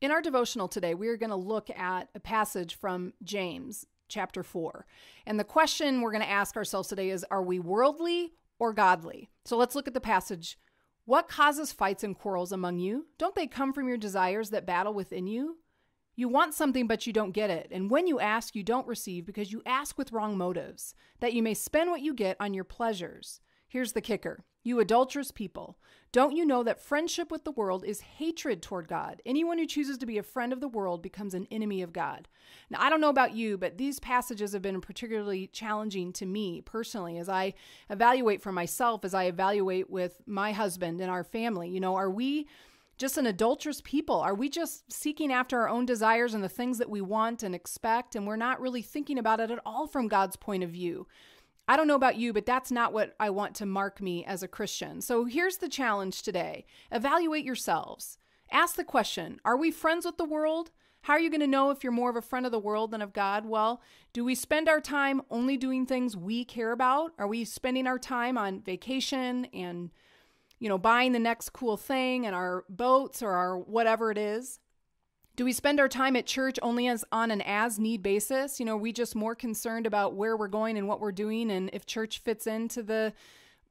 In our devotional today, we are going to look at a passage from James chapter 4. And the question we're going to ask ourselves today is, are we worldly or godly? So let's look at the passage. What causes fights and quarrels among you? Don't they come from your desires that battle within you? You want something, but you don't get it. And when you ask, you don't receive because you ask with wrong motives, that you may spend what you get on your pleasures. Here's the kicker. You adulterous people, don't you know that friendship with the world is hatred toward God? Anyone who chooses to be a friend of the world becomes an enemy of God. Now, I don't know about you, but these passages have been particularly challenging to me personally as I evaluate for myself, as I evaluate with my husband and our family. You know, are we just an adulterous people? Are we just seeking after our own desires and the things that we want and expect, and we're not really thinking about it at all from God's point of view? I don't know about you, but that's not what I want to mark me as a Christian. So here's the challenge today. Evaluate yourselves. Ask the question, are we friends with the world? How are you going to know if you're more of a friend of the world than of God? Well, do we spend our time only doing things we care about? Are we spending our time on vacation and, buying the next cool thing and our boats or our whatever it is? Do we spend our time at church only on an as-need basis? Are we just more concerned about where we're going and what we're doing, and if church fits into the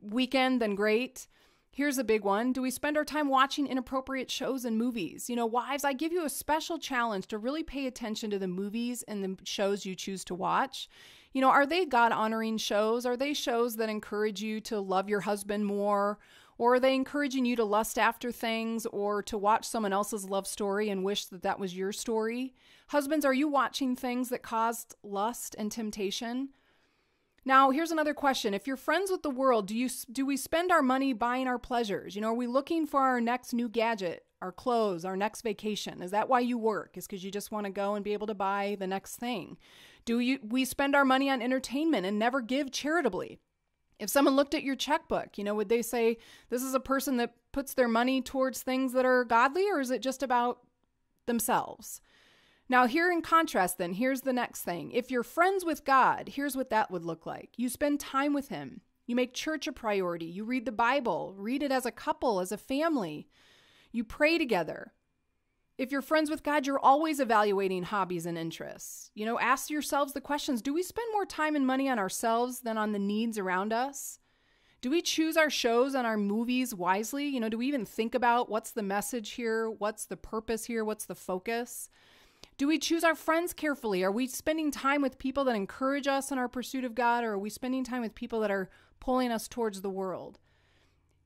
weekend, then great. Here's a big one. Do we spend our time watching inappropriate shows and movies? Wives, I give you a special challenge to really pay attention to the movies and the shows you choose to watch. Are they God-honoring shows? Are they shows that encourage you to love your husband more? Or are they encouraging you to lust after things or to watch someone else's love story and wish that that was your story? Husbands, are you watching things that caused lust and temptation? Now, here's another question. If you're friends with the world, do we spend our money buying our pleasures? Are we looking for our next new gadget, our clothes, our next vacation? Is that why you work? Is because you just want to go and be able to buy the next thing? Do we spend our money on entertainment and never give charitably? If someone looked at your checkbook, would they say, this is a person that puts their money towards things that are godly, or is it just about themselves? Now, here in contrast, then, here's the next thing. If you're friends with God, here's what that would look like. You spend time with Him. You make church a priority. You read the Bible. Read it as a couple, as a family. You pray together. If you're friends with God, you're always evaluating hobbies and interests. Ask yourselves the questions, do we spend more time and money on ourselves than on the needs around us? Do we choose our shows and our movies wisely? Do we even think about what's the message here? What's the purpose here? What's the focus? Do we choose our friends carefully? Are we spending time with people that encourage us in our pursuit of God, or are we spending time with people that are pulling us towards the world?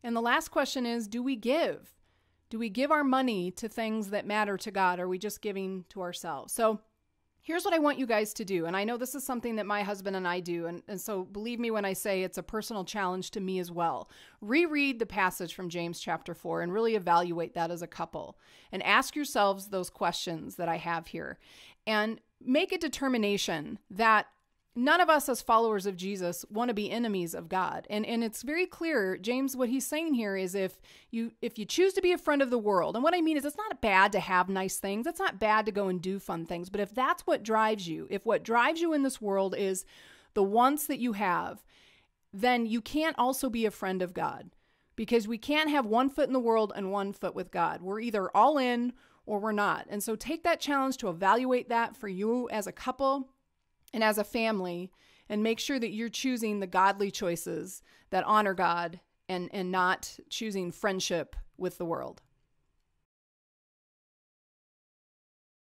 And the last question is, do we give? Do we give our money to things that matter to God? Or are we just giving to ourselves? So here's what I want you guys to do. And I know this is something that my husband and I do. And so believe me when I say it's a personal challenge to me as well. Reread the passage from James chapter 4 and really evaluate that as a couple. And ask yourselves those questions that I have here. And make a determination that none of us as followers of Jesus want to be enemies of God. And it's very clear, James, what he's saying here is if you choose to be a friend of the world, and what I mean is it's not bad to have nice things. It's not bad to go and do fun things. But if that's what drives you, if what drives you in this world is the wants that you have, then you can't also be a friend of God, because we can't have one foot in the world and one foot with God. We're either all in or we're not. And so take that challenge to evaluate that for you as a couple and as a family, and make sure that you're choosing the godly choices that honor God and not choosing friendship with the world.